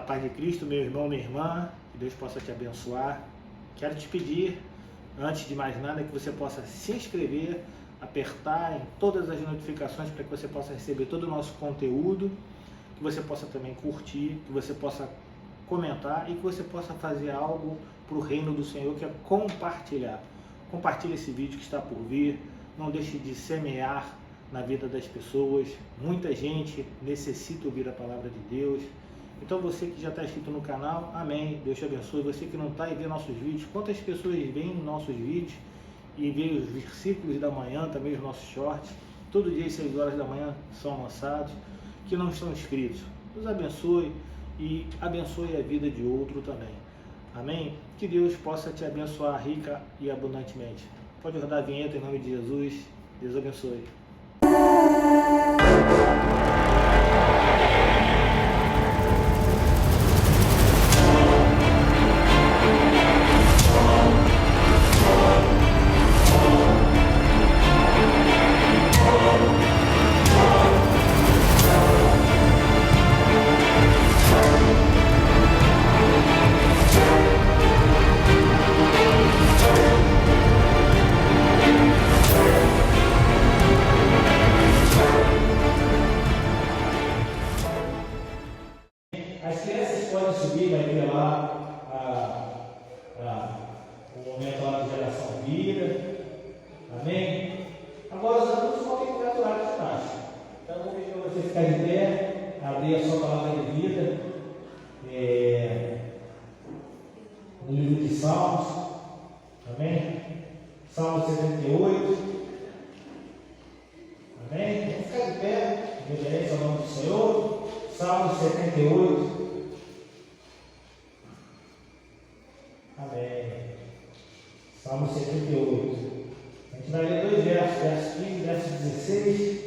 A paz de Cristo, meu irmão, minha irmã, que Deus possa te abençoar. Quero te pedir, antes de mais nada, que você possa se inscrever, apertar em todas as notificações para que você possa receber todo o nosso conteúdo, que você possa também curtir, que você possa comentar e que você possa fazer algo para o reino do Senhor, que é compartilhar. Compartilhe esse vídeo que está por vir, não deixe de semear na vida das pessoas. Muita gente necessita ouvir a palavra de Deus. Então você que já está inscrito no canal, amém, Deus te abençoe. Você que não está e vê nossos vídeos, quantas pessoas veem nossos vídeos e veem os versículos da manhã, também os nossos shorts, todo dia às 6 horas da manhã são lançados, que não estão inscritos. Deus abençoe e abençoe a vida de outro também. Amém? Que Deus possa te abençoar rica e abundantemente. Pode rodar a vinheta em nome de Jesus. Deus abençoe. As crianças podem subir, vai ter lá o momento lá de geração vida. Amém? Agora os adultos vão ter que ficar do lado de baixo. Então eu vou pedir para você ficar de pé, abrir a sua palavra de vida. No livro de Salmos. Amém? Salmo 78. Amém? Vamos ficar de pé, em reverência ao nome do Senhor. Salmo 78. Amém. Salmo 78. A gente vai ler dois versos, verso 15 e verso 16.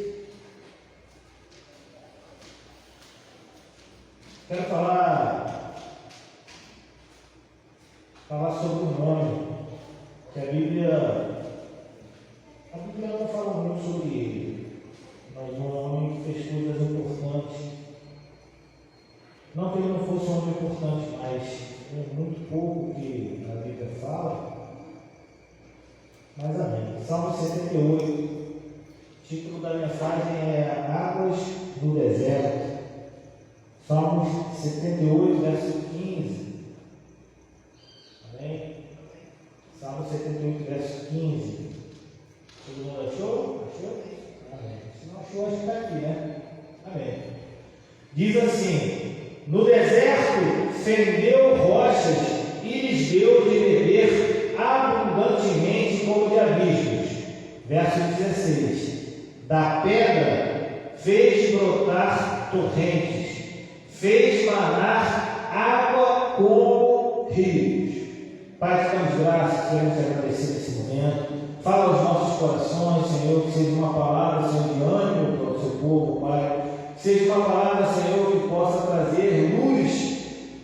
Quero falar sobre o nome, que a Bíblia não fala muito sobre ele, mas um homem que fez coisas importantes. Não que ele não fosse um homem importante, mas é muito pouco que a Bíblia fala. Mas amém. Salmo 78, o título da mensagem é Águas do Deserto. Salmos 78, verso 15. Amém? Salmo 78, verso 15. Todo mundo achou? Achou? Amém. Se não achou, acho que está aqui, né? Amém. Diz assim: no deserto fendeu rochas e lhes deu de beber abundantemente como de abismos. Verso 16: da pedra fez brotar torrentes, fez manar água como rios. Pai, te damos graças, queremos te agradecer nesse momento. Fala aos nossos corações, Senhor, que seja uma palavra, Senhor, de ânimo para o seu povo, Pai. Seja uma palavra, Senhor, que possa trazer luz,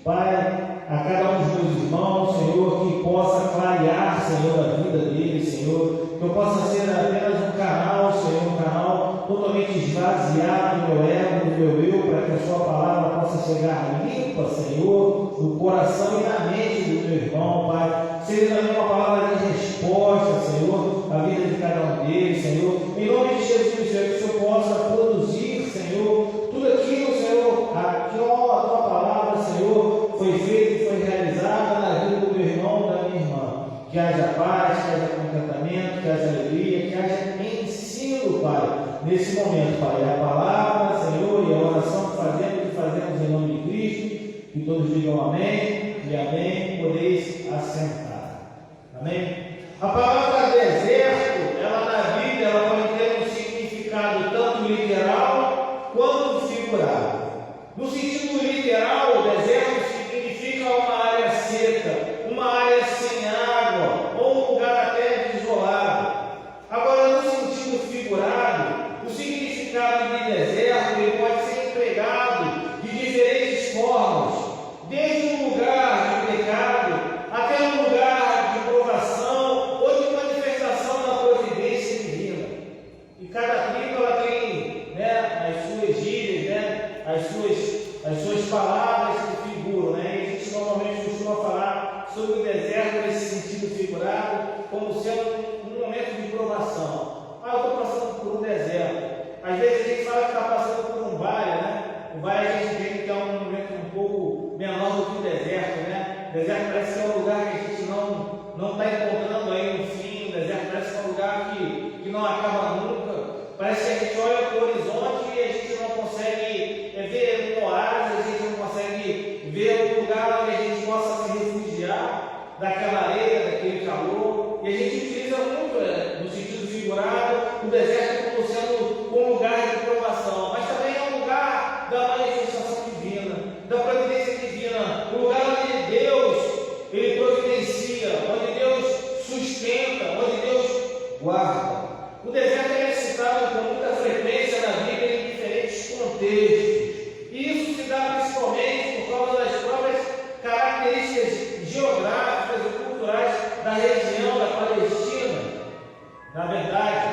Pai, a cada um dos meus irmãos, Senhor, que possa clarear, Senhor, a vida deles, Senhor, que eu possa ser apenas um canal, Senhor, um canal totalmente esvaziado do meu ego, do meu eu, para que a sua palavra possa chegar limpa, Senhor, no coração e na mente do meu irmão, Pai. Seja também uma palavra de resposta, Senhor, à vida de cada um deles, Senhor. Em nome de Jesus, Senhor, que o Senhor possa produzir, Senhor, tudo aquilo, Senhor, a tua palavra, Senhor, foi feita e foi realizada na vida do meu irmão e da minha irmã. Que haja paz, que haja contentamento, que haja alegria, que haja ensino, Pai, nesse momento, Pai. A palavra, Senhor, e a oração que fazemos em nome de Cristo. Que todos digam amém e amém. Podeis assentar. Amém? A palavra deserto, ela na Bíblia, ela pode ter um significado tanto literal quanto figurado. No sentido literal, o deserto significa uma área seca, uma área sem água, ou um lugar até desolado. Agora, no sentido figurado, o significado de deserto ele pode ser empregado de diferentes formas, desde um lugar O deserto parece que é um lugar que a gente não está encontrando aí um fim. O deserto parece que é um lugar que não acaba nunca. Parece que a gente olha para o horizonte e a gente não consegue ver um oásis, a gente não consegue ver um lugar onde a gente possa se refugiar daquela areia, daquele calor. E a gente utiliza muito, no sentido figurado, o deserto como sendo um lugar de provação, mas também é um lugar da manifestação divina, da providência divina, um lugar onde Deus ele providencia, onde Deus sustenta, onde Deus guarda. O deserto é citado com muita frequência na Bíblia em diferentes contextos, e isso se dá principalmente por causa das próprias características geográficas e culturais da região da Palestina. Na verdade,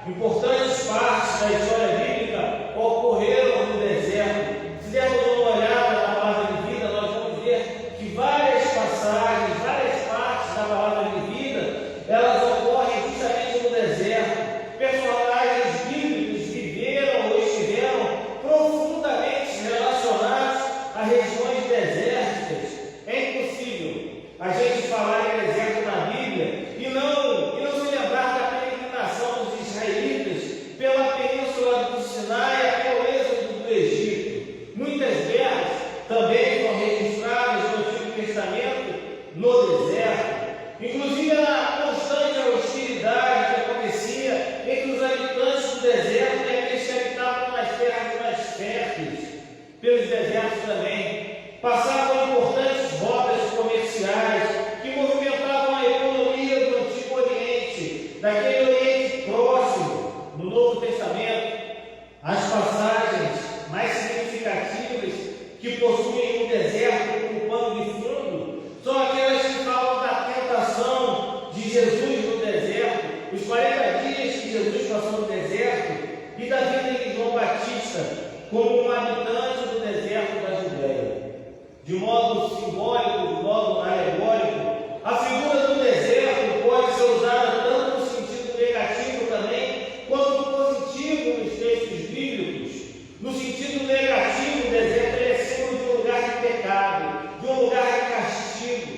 importantes partes da história bíblica ocorreram no deserto. Se dermos uma olhada na palavra de vida, nós vamos ver que várias passagens, várias partes da palavra de vida, elas ocorrem justamente no deserto. Personagens bíblicos viveram ou estiveram profundamente relacionados a regiões desérticas. É impossível a gente falar em deserto na Bíblia e não se lembrar da peregrinação dos israelitas pela península do Sinai até o êxodo do Egito. Muitas guerras também foram registradas no Antigo Testamento no deserto, inclusive a constante hostilidade que acontecia entre os habitantes do deserto e aqueles que habitavam nas terras mais férteis. Pelos desertos também passavam importantes rotas comerciais que movimentavam a economia do Antigo Oriente, daquele Oriente próximo. No Novo Testamento, as passagens mais significativas que possuem o deserto como pano de fundo são aquelas que falam da tentação de Jesus no deserto, os 40 dias que Jesus passou no deserto, e da vida de João Batista como um habitante do deserto da Judéia. De modo simbólico, de modo alegórico, a figura do deserto pode ser usada tanto no sentido negativo também, quanto positivo nos textos bíblicos. No sentido negativo, o deserto é símbolo de um lugar de pecado, de um lugar de castigo.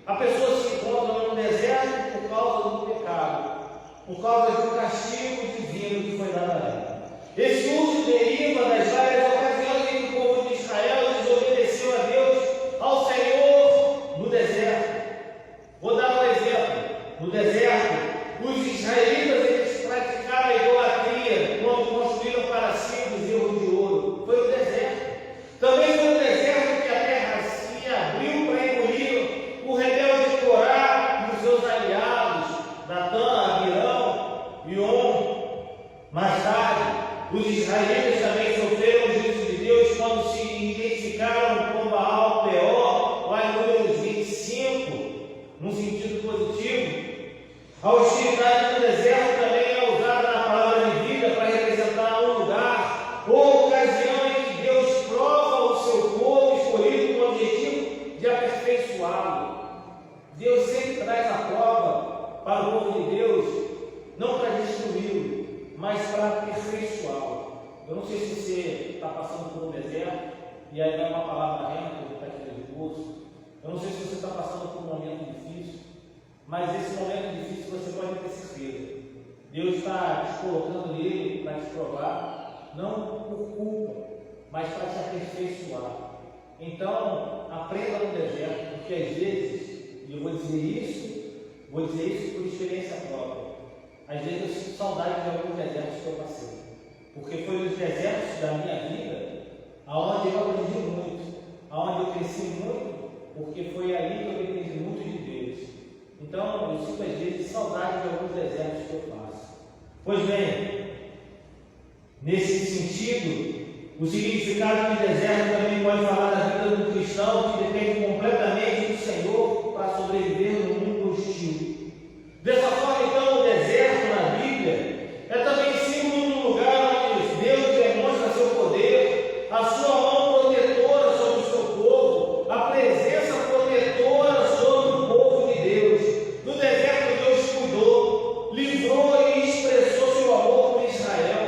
A pessoa se encontra no deserto por causa do pecado, por causa do castigo divino que foi dado a ela. Esse uso deriva das várias ocasiões em que o povo de Israel desobedeceu a Deus, ao Senhor, no deserto. Vou dar um exemplo. No deserto, os israelitas eles praticaram a idolatria quando construíram para si o bezerro de ouro. Foi no deserto. Também foi no deserto que a terra se abriu para engolir o rebelde Corá e os seus aliados, Datã, Abirão e On. Mais tarde, os israelitas também sofreram o juízo de Deus quando se identificaram com Baal Peor, lá em Números 25, num sentido positivo. A hostilidade do deserto também é usada na palavra de vida para representar um lugar ou ocasião em que Deus prova o seu povo escolhido com o objetivo de aperfeiçoá-lo. Deus sempre traz a prova para o povo de Deus, não para destruí-lo, mas para aperfeiçoá-lo. Eu não sei se você está passando por um deserto, e aí vai uma palavra rema que está aqui no curso. Eu não sei se você está passando por um momento difícil, mas esse momento difícil você pode ter certeza. Deus está te colocando nele para te provar, não por culpa, mas para te aperfeiçoar. Então, aprenda no deserto, porque às vezes, e eu vou dizer isso por experiência própria, às vezes eu sinto saudade de alguns desertos que eu passei, porque foi nos desertos da minha vida aonde eu aprendi muito, aonde eu cresci muito, porque foi ali que eu aprendi muito de Deus. Então eu sinto às vezes saudade de alguns desertos que eu passo. Pois bem, nesse sentido, o significado de deserto também pode falar da vida do cristão que depende completamente do Senhor para sobreviver no mundo hostil. Dessa forma, então, o deserto na Bíblia é também símbolo do lugar onde Deus demonstra seu poder, a sua mão protetora sobre o seu povo, a presença protetora sobre o povo de Deus. No deserto, Deus cuidou, livrou e expressou seu amor por Israel.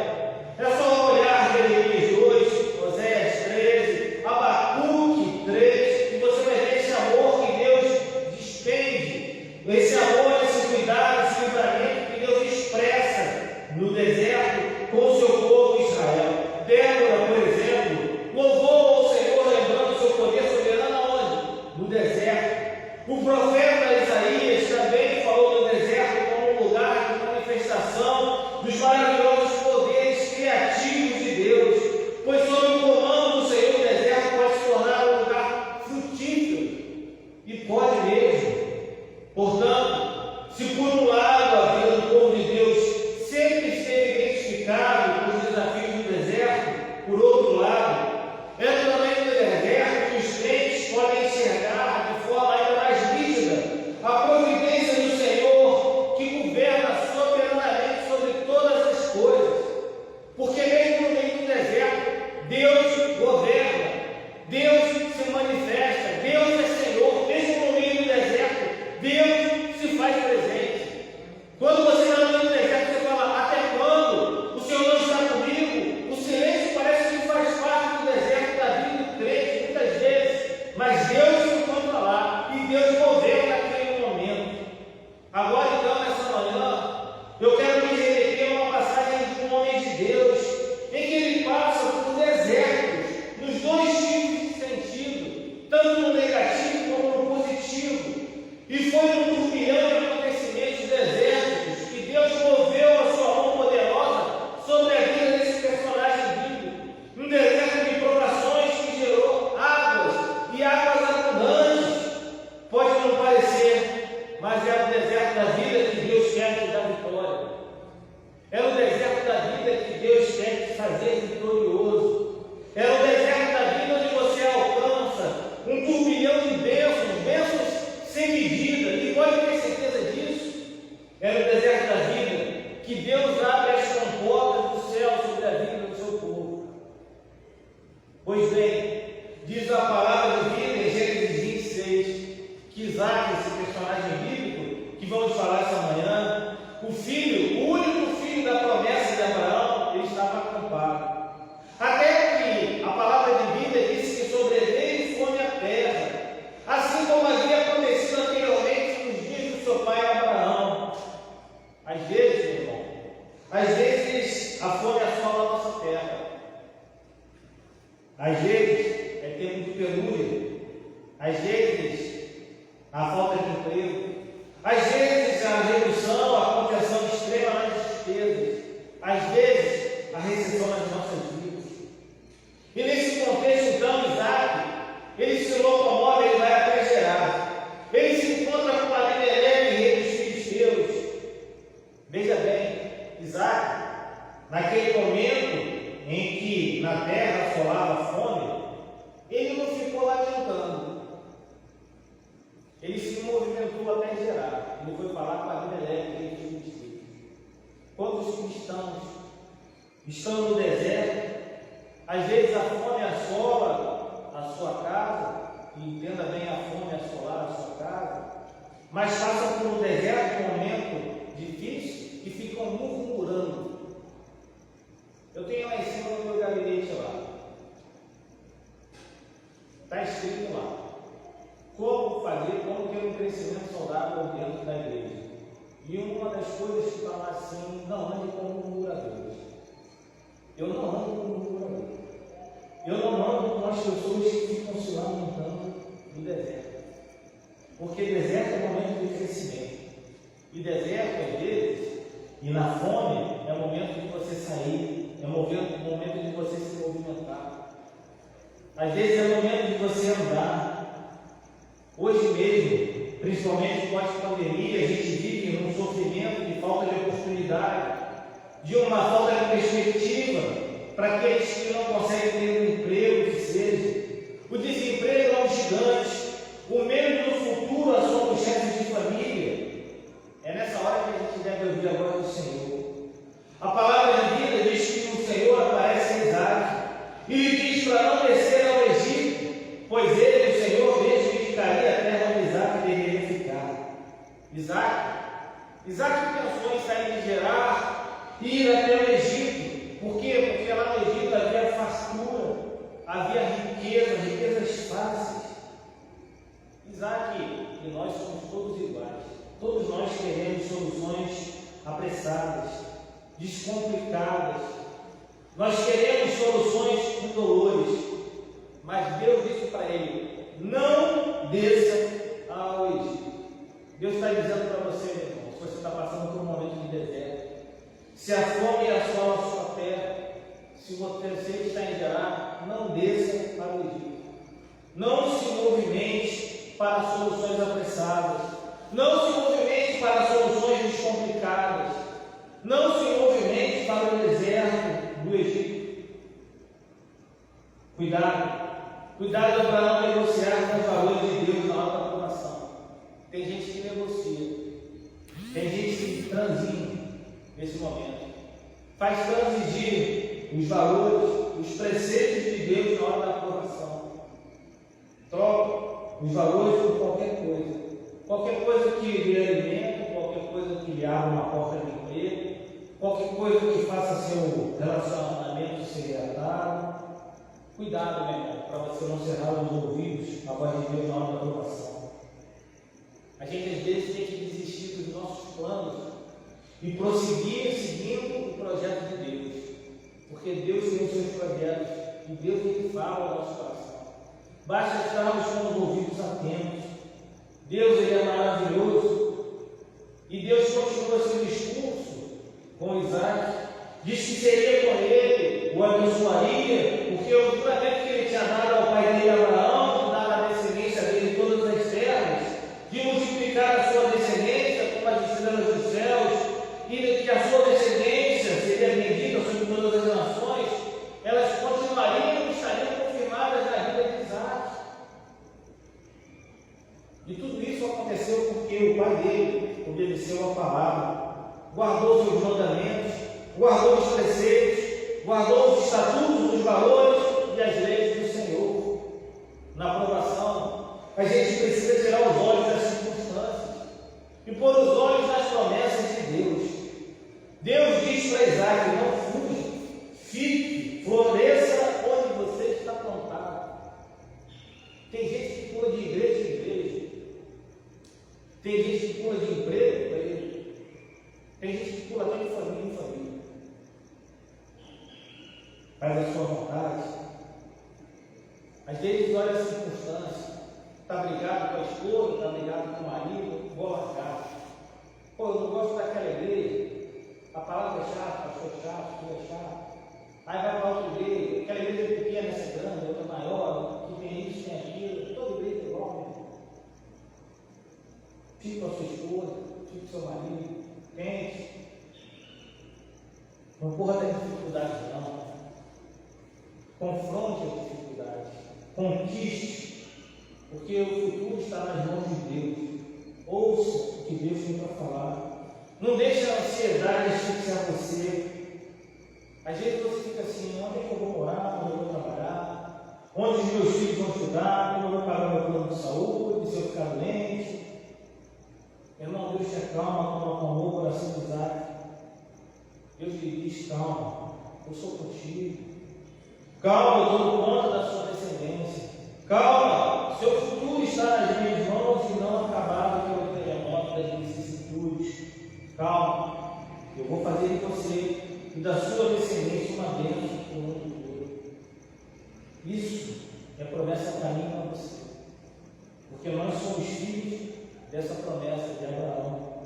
É só olhar Jeremias 2, Oséias 13, Abacuque 3, E foi num turbilhão de acontecimentos desérticos que Deus moveu a sua mão poderosa sobre a vida desse personagem bíblico. Um deserto de provações que gerou águas e águas abundantes. Pode não parecer, mas é o deserto da vida que Deus quer te dar vitória. É o deserto da vida que Deus quer te fazer vitorioso. É o deserto da vida onde você alcança um turbilhão de bênçãos, bênçãos sem medida, e pode ter certeza disso. É no deserto da vida que Deus abre as comportas do céu sobre a vida do seu povo. Pois bem, diz a palavra de vida em Gênesis 26, que Isaac, esse personagem bíblico, que vamos falar essa manhã, o filho, o único filho da promessa de Abraão, ele estava acampado. Até que a palavra de vida disse que sobreveio fome à terra, assim como havia acontecido anteriormente nos dias do seu pai Abraão. Às vezes, meu irmão, às vezes a fome assola a nossa terra. Às vezes é tempo de penúria. Às vezes a falta de emprego. Às vezes a redução, a contenção extrema nas despesas. Às vezes a recessão nas nossas vidas. E nesse contexto, então, Isaac, ele se locomove, ele vai até Gerar. Ele se encontra com Abimeleque, rei dos filisteus. Veja bem, Isaac, naquele momento em que na terra assolava a fome, ele não ficou lamentando. Ele se movimentou até Gerar. Ele foi falar com Abimeleque, rei dos filisteus. Quando os cristãos estão no deserto, às vezes a fome assola a sua casa, e entenda bem, a fome assolar a sua casa, mas passam por um deserto, um momento difícil, e ficam murmurando. Eu tenho lá em cima no meu gabinete lá, está escrito lá, como ter um crescimento saudável dentro da igreja. E uma das coisas que está lá assim, não ande com murmuradores. Eu não ando com murmuradores. Eu não ando com as pessoas que ficam se lamentando no deserto. Porque deserto é momento de crescimento. E deserto, às vezes, e na fome, é momento de você sair, é momento de você se movimentar. Às vezes é momento de você andar. Hoje mesmo, principalmente pós-pandemia, a gente vive num sofrimento de falta de oportunidade, de uma falta de perspectiva para aqueles que não conseguem ter um emprego que seja. O desemprego é um gigante, o medo do futuro assola os chefes de família. É nessa hora que a gente deve ouvir a voz do Senhor. A palavra de vida diz que o Senhor aparece a Isaac e lhe diz para não descer ao Egito, pois ele, o Senhor, mesmo indicaria a terra onde Isaac deveria ficar. Isaac pensou em sair de Gerar e ir até o Egito. Por quê? Porque lá no Egito havia fartura, havia riquezas fáceis. Isaac e nós somos todos iguais. Todos nós queremos soluções apressadas, descomplicadas. Nós queremos soluções indolores. Mas Deus disse para ele: não desça ao Egito. Deus está dizendo para você, meu irmão, se você está passando por um momento de deserto, se a fome assola a sua terra, se você está em Gerar, não desça para o Egito. Não se movimente para soluções apressadas. Não se movimente para soluções descomplicadas. Não se movimente para o deserto do Egito. Cuidado para não negociar com os valores de Deus na alta aprovação. Tem gente que negocia. Tem gente que transita nesse momento. Faz transigir os valores, os preceitos de Deus na hora da aprovação. Troca os valores por qualquer coisa. Qualquer coisa que lhe alimente, qualquer coisa que lhe abra uma porta de emprego, qualquer coisa que faça seu relacionamento ser atado. Cuidado, meu irmão, para você não cerrar os ouvidos à voz de Deus na hora da aprovação. A gente às vezes tem que desistir dos nossos planos e prosseguir seguindo o projeto de Deus, porque Deus tem os seus projetos e Deus é que fala ao nosso coração. Basta estarmos com os ouvidos atentos. Deus, ele é maravilhoso. continua seu discurso com Isaac. Diz que seria com ele, o abençoaria, porque o juramento que ele tinha dado ao pai dele, Abraão, de dar a descendência dele todas as terras, de multiplicar a sua descendência como as estrelas dos céus, e que a sua descendência seria bendita sobre todas as nações, elas continuariam e estariam confirmadas na vida de Isaac. E tudo isso aconteceu porque o pai dele obedeceu a palavra, guardou seus mandamentos, guardou os preceitos, guardou os estatutos, os valores e as leis do Senhor. Na aprovação, a gente precisa tirar os olhos das circunstâncias e pôr os olhos nas promessas de Deus. Deus diz para Isaac: não fuja, fique, floresça onde você está plantado. Tem gente que pula de igreja em igreja, tem gente que pula de emprego para ele, tem gente que pula até de família em família. Faz a sua vontade. Às vezes olha as circunstâncias, está brigado com a esposa, está brigado com o marido, vou largar. Pô, eu não gosto daquela igreja, a palavra é chata, pastor é chato, tu é chato. Aí vai para outra igreja, aquela igreja é pequena, essa é grande, outra é maior, que tem isso, tem aquilo, toda igreja é igual, né? Fique com a sua esposa, fique com o seu marido, pense. Não corra da dificuldade, não. Confronte as dificuldades, conquiste, porque o futuro está nas mãos de Deus. Ouça o que Deus tem para falar. Não deixe a ansiedade asfixiar você. Às vezes você fica assim: onde é que eu vou morar, onde eu vou trabalhar, onde os meus filhos vão estudar, como eu vou pagar meu plano de saúde, se eu ficar doente. Irmão, Deus te acalma quando acalmou o coração de Isaac. Deus lhe diz: calma, eu sou contigo. Calma, eu dou conta da sua descendência. Calma, seu futuro está nas minhas mãos e não acabado pelo terremoto das vicissitudes. Calma, eu vou fazer de você e da sua descendência uma bênção para o mundo todo. Isso é promessa para mim e para você, porque nós somos filhos dessa promessa de Abraão.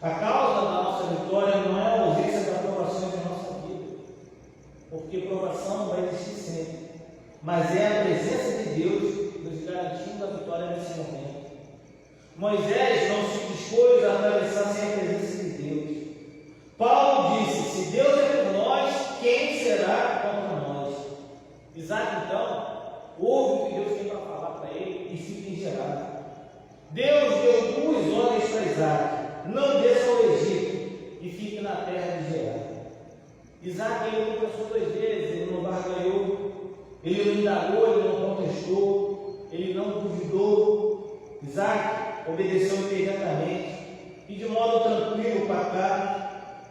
A causa da nossa vitória não é a ausência da aprovação em nossa vida, porque provação vai existir sempre, mas é a presença de Deus nos garantindo a vitória nesse momento. Moisés não se dispôs a atravessar sem a presença de Deus. Paulo disse: se Deus é por nós, quem será contra nós? Isaac, então, ouve o que Deus tem para falar para ele e fica engerado. Deus deu duas ordens para Isaac: não desça ao Egito e fique na terra de Gerar. Isaac, ele não pensou duas vezes, ele não barganhou, ele não indagou, ele não contestou, ele não duvidou. Isaac obedeceu imediatamente e de modo tranquilo, pacado.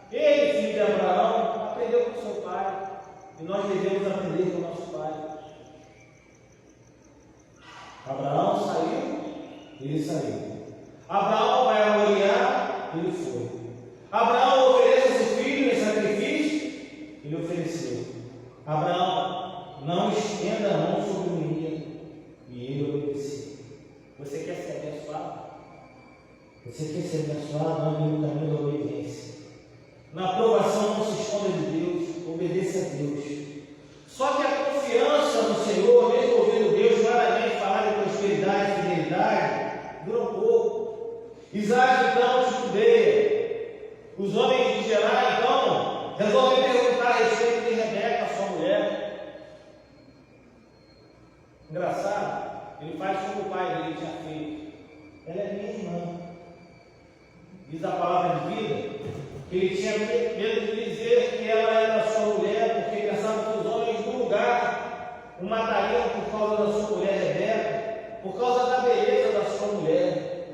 Ele, filho de Abraão, aprendeu com seu pai, e nós devemos aprender com nosso pai. Abraão saiu, ele saiu. Abraão vai a Moriá, ele foi. Abraão oferece seu filho em sacrifício, ele ofereceu. Abraão não estenda a mão sobre o menino, e ele obedeceu. Você quer ser abençoado? Você quer ser abençoado? Ande no caminho da obediência. Na aprovação não se esconda de Deus, obedeça a Deus. Só que a confiança no Senhor, mesmo ouvindo Deus claramente falar de prosperidade e fidelidade, dura um pouco. Isaac então titubeia. Os homens de Gerar então resolvem perguntar a respeito de Rebeca, sua mulher. Engraçado, ele faz como o pai dele tinha feito. Ela é minha irmã. Diz a palavra de vida que ele tinha medo de dizer que ela era sua mulher, porque pensava que os homens do lugar o matariam por causa da sua mulher Rebeca, por causa da beleza da sua mulher.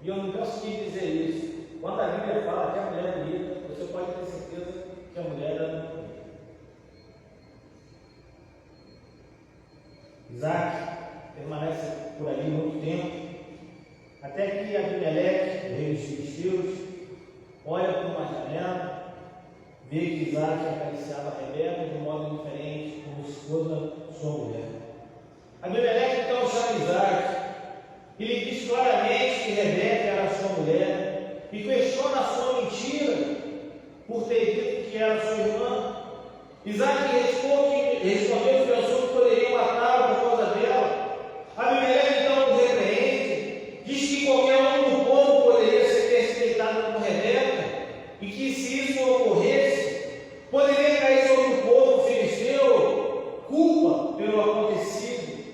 E eu não consegui dizer isso. Quando a Bíblia fala que a mulher é bonita, você pode ter certeza que a mulher era bonita. Isaac permanece por ali muito tempo, até que Abimeleque, rei dos filisteus, olha por uma janela, vê que Isaac acariciava Rebeca de modo diferente, como se fosse sua mulher. Abimeleque então chama Isaac e lhe diz claramente que Rebeca era sua mulher, e questiona a sua mentira por ter dito que era sua irmã. Isaac respondeu que pensou que poderiam matá-lo por causa dela. Abimeleque então o repreende, diz que qualquer um do povo poderia ter deitado como Rebeca, e que se isso ocorresse, poderia cair sobre o povo filisteu culpa pelo acontecido.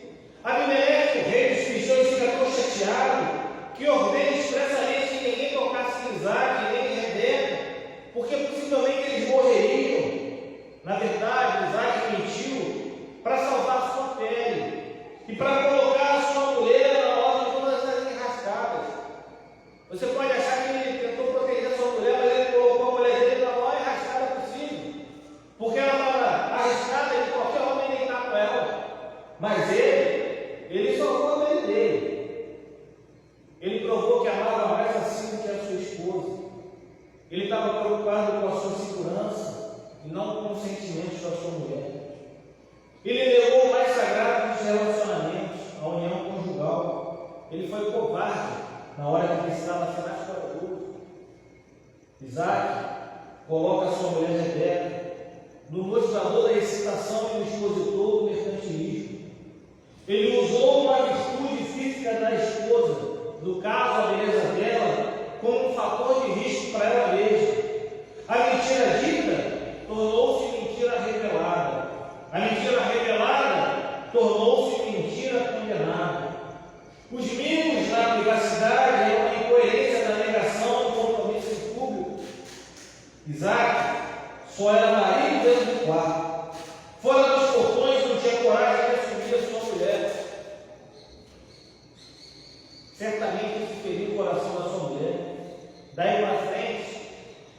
Abimeleque, o rei dos filisteus, fica tão chateado que ordena expressamente que ninguém tocasse em Isaac nem em Rebeca, porque possivelmente eles morreriam. Na verdade, Isaac mentiu para salvar sua pele e para colocar a sua mulher na ordem de todas as enrascadas. Você pode achar que ele tentou proteger a sua mulher, mas ele colocou a mulher dele na maior enrascada possível, porque ela estava arriscada de qualquer homem deitar com ela. Mas ele salvou a pele dele. Ele provou que amava mais assim do que a sua esposa. Ele estava preocupado com a sua segurança e não com os sentimentos da sua mulher. Ele levou o mais sagrado dos relacionamentos, a união conjugal. Ele foi covarde na hora que precisava ser mais corajoso. Isaac coloca sua mulher Rebeca no mostrador da excitação e no expositor do mercantilismo. Ele usou uma virtude física da esposa, no caso a beleza dela, como um fator de risco para ela mesma. A mentira dita tornou-se mentira revelada. A mentira revelada tornou-se mentira condenada. Os mimos na privacidade é uma incoerência da negação do compromisso em público. Isaac só era marido dentro do quarto. Fora dos portões não tinha coragem de assumir a sua mulher. Certamente isso feriu o coração da sua mulher. Daí para frente,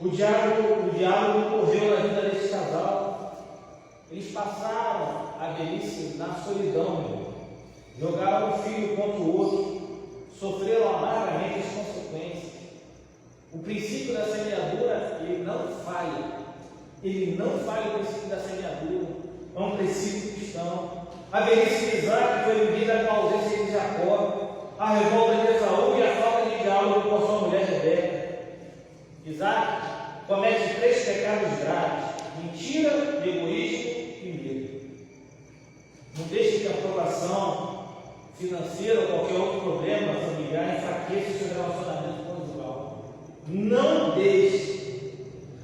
o diálogo correu na vida desse casal. Eles passaram a velhice na solidão, meu irmão. Jogaram um filho contra o outro, sofreram amargamente as consequências. O princípio da semeadura, ele não falha. Ele não falha o princípio da semeadura. É um princípio cristão. A velhice de Isaac foi vivida com a ausência de Jacó, a revolta de Esaú e a falta de diálogo com a sua mulher Rebeca. Isaac comete 3 pecados graves: mentira, egoísmo e medo. Não deixe que a aprovação financeira ou qualquer outro problema familiar enfraqueça o seu relacionamento conjugal. Não deixe.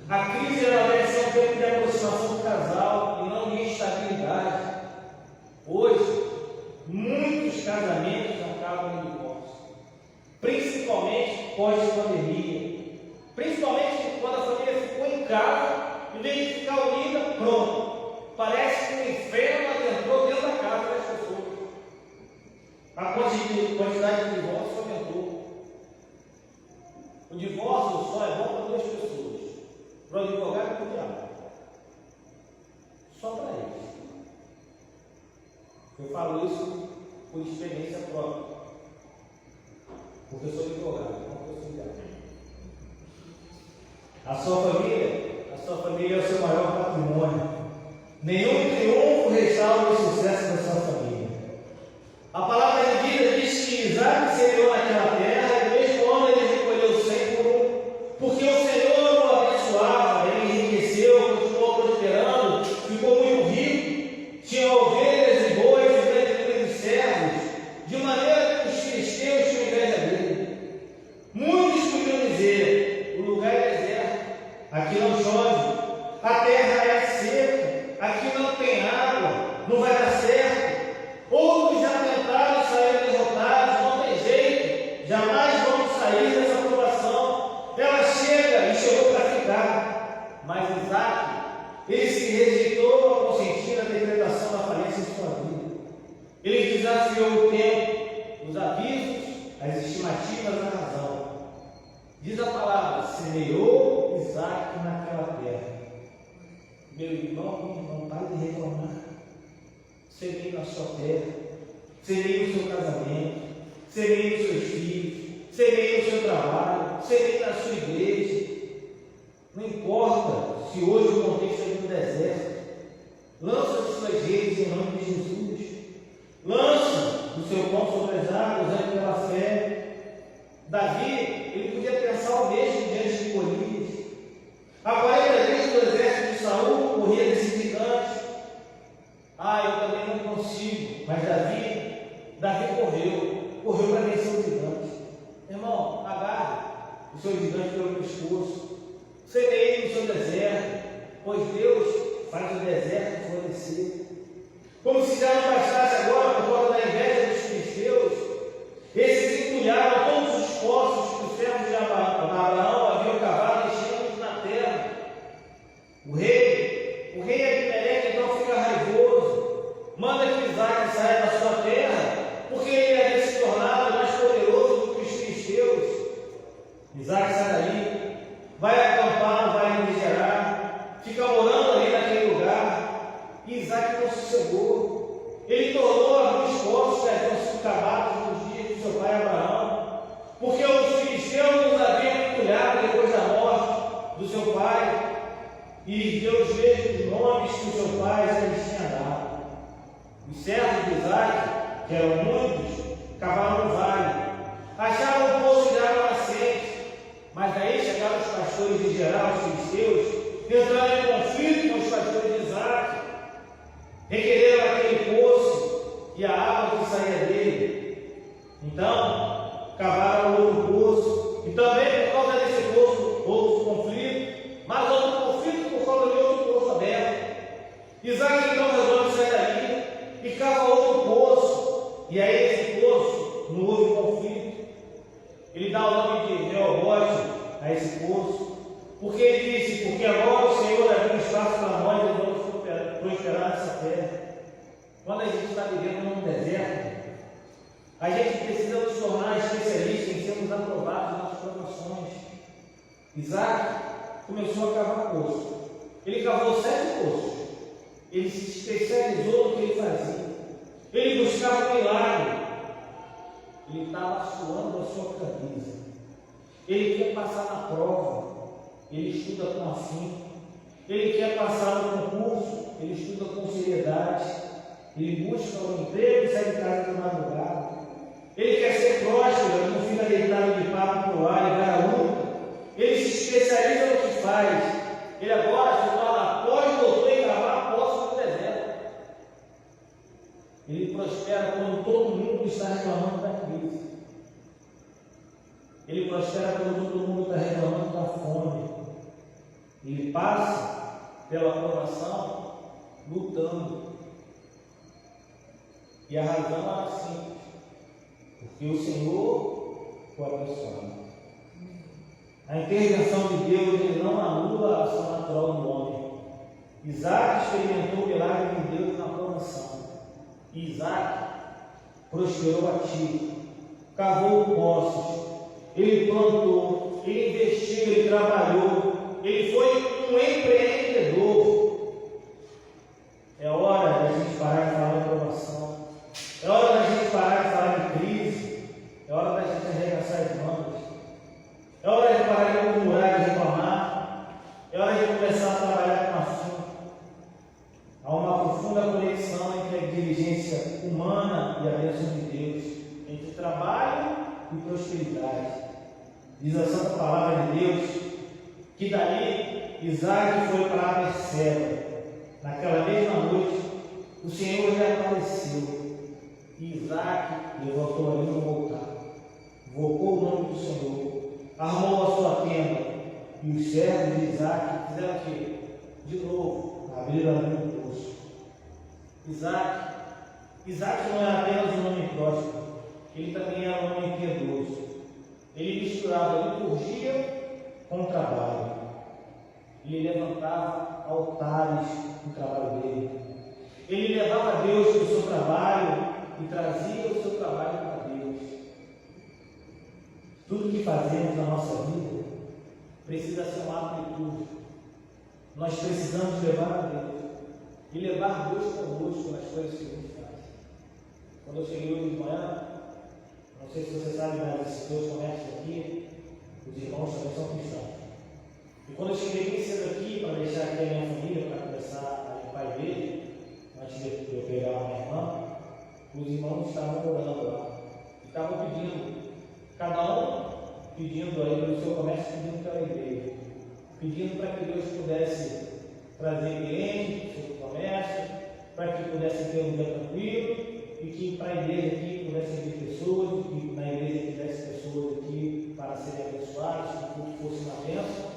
A crise deve ser um tempo de aproximação do casal e não de instabilidade. Hoje, muitos casamentos acabam em divórcio, principalmente pós-pandemia. Principalmente quando a família ficou em casa, em vez de ficar unida, pronto. Parece que o inferno adentrou dentro da casa das pessoas. A quantidade de divórcios aumentou. O divórcio só é bom para 2 pessoas: para o advogado e para o diabo. Só para eles. Eu falo isso por experiência própria, porque eu sou advogado, não sou diabo. A sua família é o seu maior patrimônio. Nenhum triunfo restaura o sucesso da sua família. A palavra de vida diz que Isaac semeou naquela terra e mesmo ano ele recolheu 100 por 1, porque o Senhor o abençoava, ele enriqueceu, continuou prosperando, ficou muito rico, tinha ovelhas e bois e grande número de servos, de maneira que os filisteus tinham inveja dele. Muitos podiam dizer: o lugar é deserto, aqui não chove, a terra é seca, aqui não tem água, não vai dar certo. Outros já tentaram sair derrotados, não tem jeito, jamais vamos sair dessa provação. Ela chega e chegou para ficar. Mas Isaac, ele se rejeitou a consentir a decretação da falência de sua vida. Ele desafiou o tempo, os avisos, as estimativas da razão. Diz a palavra: semeou Isaac naquela terra. Meu irmão, não pare de reclamar. Semeie na sua terra, semeie no seu casamento, semeie nos seus filhos, semeie no seu trabalho, semeie na sua igreja. Não importa se hoje o contexto é de um deserto. Lança as suas redes em nome de Jesus. Lança o seu pão sobre as águas, ande pela fé. Davi, ele podia pensar o mesmo. poço. Semeie no seu deserto, pois Deus faz o deserto florescer. Como se já não bastasse agora, por causa da inveja dos filisteus, esses entulharam todos os poços que os servos de Abraão haviam cavado, enchendo-os na terra. O rei Abimeleque então fica raivoso, manda que Isaac saia da sua terra, porque ele havia se tornado mais poderoso do que os filisteus. Isaac sai dali, vai acampar no vale de Gerar, fica morando ali naquele lugar, e Isaac não sossegou. Ele tornou alguns poços que haviam sido cavados nos dias de seu pai Abraão, porque os filisteus os haviam entulhado depois da morte do seu pai, e deu os mesmos nomes que o seu pai já lhes tinha dado. Os servos de Isaac, que eram muitos, cavaram no vale, acharam um poço de água nascente, mas daí chegaram os pastores de Gerar, os filisteus, entraram em conflito com os pastores de Isaac, requereram aquele poço e a água que saía dele. Então, cavaram outro poço, e também por causa desse poço, outro conflito, mas outro conflito por causa de outro poço aberto. Isaac então resolve sair dali e cava outro poço, e aí esse poço não houve conflito. Ele dá o nome de Reobote a esse poço, porque ele disse: porque agora o Senhor abriu espaço para nós e vamos prosperar nessa terra. Quando a gente está vivendo num deserto, a gente precisa nos tornar especialistas em sermos aprovados nas provações. Isaac começou a cavar poço. Ele cavou 7 poços. Ele se especializou no que ele fazia. Ele buscava um milagre. Ele estava suando a sua camisa. Ele quer passar na prova. Ele estuda com afinco. Ele quer passar no concurso. Ele estuda com seriedade. Ele busca um emprego e sai de casa de madrugada. Ele quer ser próspero, ele não fica deitado de papo para o ar e vai à luta. Ele se especializa no que faz. Ele agora se torna pós-doutor em cavar poços no deserto. Ele prospera quando todo mundo está reclamando da crise. Ele prospera quando todo mundo está reclamando da fome. Ele passa pela provação lutando. E a razão era simples: porque o Senhor foi abençoado. A intervenção de Deus, ele não anula a ação natural do homem. Isaac experimentou o milagre de Deus na provação. Isaac prosperou a ti, cavou poços, ele plantou, ele investiu, ele trabalhou, ele foi um empreendedor. É hora da gente parar de falar de provação. É hora da gente parar de falar de crise. É hora da gente arregaçar as mangas. É hora de parar de murmurar e reclamar. É hora de começar a trabalhar com afinco. Há uma profunda conexão entre a diligência humana e a bênção de Deus, entre trabalho e prosperidade. Diz a Santa Palavra de Deus que dali Isaac foi para Berseba. Naquela mesma noite, o Senhor lhe apareceu. E Isaac levantou ali no altar, invocou o nome do Senhor, armou a sua tenda, e os servos de Isaac fizeram o quê? De novo, abriram ali o poço. Isaac não era apenas um homem próspero, ele também era um homem piedoso. Ele misturava liturgia com trabalho. Ele levantava altares no trabalho dele. Ele levava a Deus para o seu trabalho e trazia o seu trabalho para Deus. Tudo que fazemos na nossa vida precisa ser um ato de tudo. Nós precisamos levar a Deus e levar Deus conosco nas coisas que a gente faz. Quando eu cheguei hoje de manhã, não sei se você sabe, mas esses dois comércios aqui, os irmãos também são cristãos. E quando eu cheguei bem cedo aqui, para deixar aqui a minha família, para começar a limpar a igreja, antes de eu pegar a minha irmã, os irmãos estavam orando lá. E estavam pedindo, cada um pedindo aí no seu comércio, pedindo pela igreja. Pedindo para que Deus pudesse trazer clientes para o seu comércio, para que pudesse ter um dia tranquilo, e que para a igreja aqui pudesse vir pessoas, que na igreja tivesse pessoas aqui para serem abençoadas, que fosse uma bênção.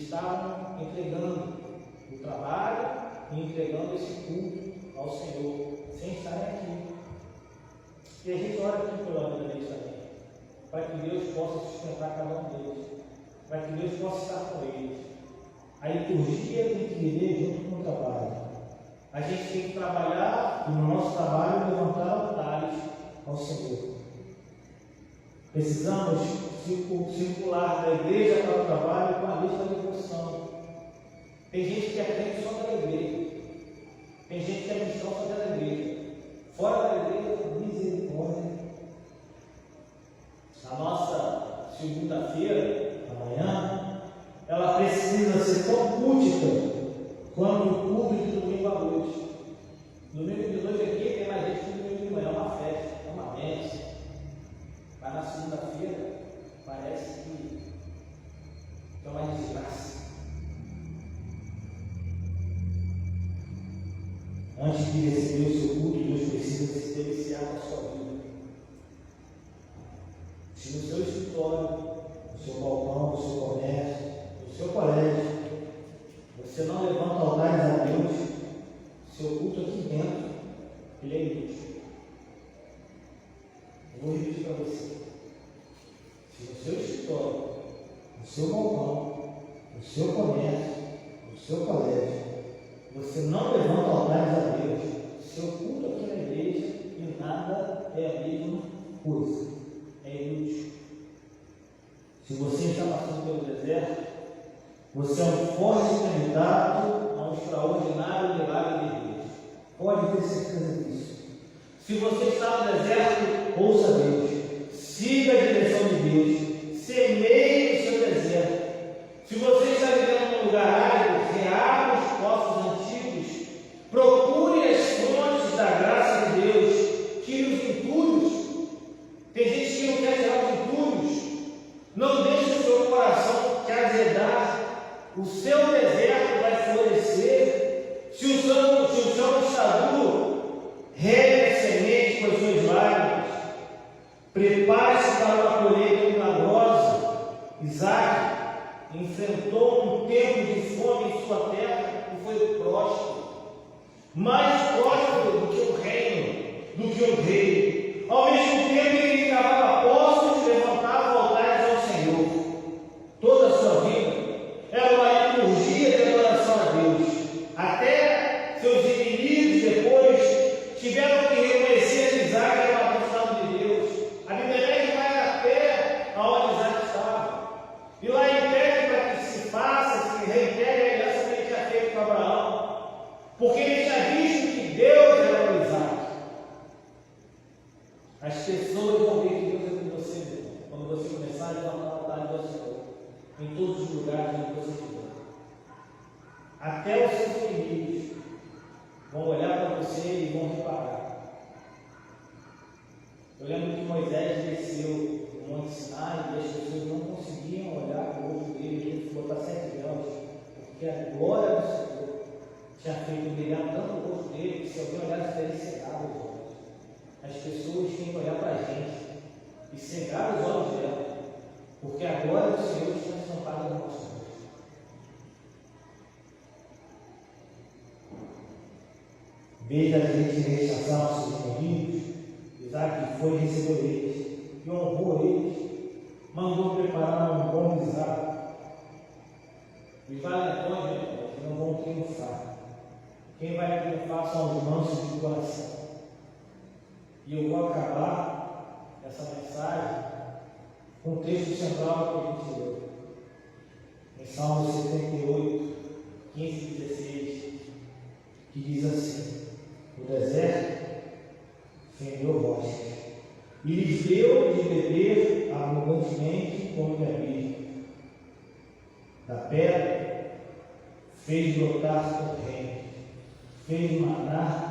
estavam entregando o trabalho e entregando esse culto ao Senhor, sem estarem aqui. E a gente ora aqui pela vida deles também, para que Deus possa sustentar cada um deles, para que Deus possa estar com eles. A liturgia tem que viver junto com o trabalho. A gente tem que trabalhar e no nosso trabalho levantar altares ao Senhor. Precisamos circular da igreja para o trabalho com a lista de devoção. Tem gente que aprende só da igreja. Tem gente que é cristão só da igreja. Fora da igreja, misericórdia. A nossa segunda-feira, amanhã, ela precisa ser tão útil quanto o culto de domingo à noite. Domingo de noite aqui tem mais gente que domingo de manhã, é uma festa, é uma bênção. Mas na segunda-feira parece que é uma desgraça. Antes de receber o seu culto, Deus precisa se deliciar com a sua vida. Se no seu escritório, no seu balcão, no seu comércio, no seu colégio, você não levanta altares a Deus, seu culto aqui dentro, ele é inútil. Eu vou repetir para você. Se no seu escritório, no seu balcão, no seu comércio, no seu colégio, você não levanta altares a Deus, seu culto aqui na igreja e nada é a mesma coisa. É inútil. Se você está passando pelo deserto, você é um forte candidato a um extraordinário milagre de Deus. Pode ter certeza disso. Se você está no deserto, ouça Deus. Siga a direção de Deus. Semeie o seu deserto. Se você está vivendo num lugar árido, reabra os poços antigos. Procure as fontes da graça de Deus. Tire os entulhos. Tem gente que não quer tirar os entulhos. Não deixe o seu coração te azedar. O seu deserto vai florescer. Se o chão está duro, regue a semente com as suas lágrimas. Prepare-se para uma colheita milagrosa. Isaac enfrentou um tempo de fome em sua terra e foi próspero. Mais próspero do que o reino, do que o rei. Ao mesmo tempo ele cavava poços e levantava altares ao Senhor. Toda a sua vida era uma liturgia de adoração a Deus. Até seus inimigos depois tiveram que reconhecer que Isaac era um abençoado de Deus. A Bíblia vai até aonde Isaac estava. E lá impede para que se faça, se reitere a aliança que ele tinha feito com Abraão. Porque ele tinha visto que Deus era com Isaac. As pessoas vão ver que Deus é com você, quando você começar a levantar a altar do Senhor. Em todos os lugares onde você estiver. Até os seus inimigos vão olhar para você e vão reparar. Eu lembro que Moisés desceu no Monte Sinai e as pessoas não conseguiam olhar para o rosto dele, ele ficou para 7 graus, porque a glória do Senhor tinha feito brilhar tanto o rosto dele que se alguém olhasse para ele, cegava os olhos. As pessoas têm que olhar para a gente e cegar os olhos dela. Porque a glória do Senhor está estampada no nosso rosto. Vez da gente rechazar os seus inimigos, Isaac foi e recebeu eles, e honrou eles, mandou preparar um bom guisado. Os valentões não vão triunfar. Quem vai triunfar são os mansos de coração. E eu vou acabar essa mensagem com o texto central que a gente leu, em Salmo 78, 15 e 16, que diz assim: o deserto fendeu rochas, e lhes deu de beber abundantemente como de abismo. Da pedra fez brotar torrente, fez manar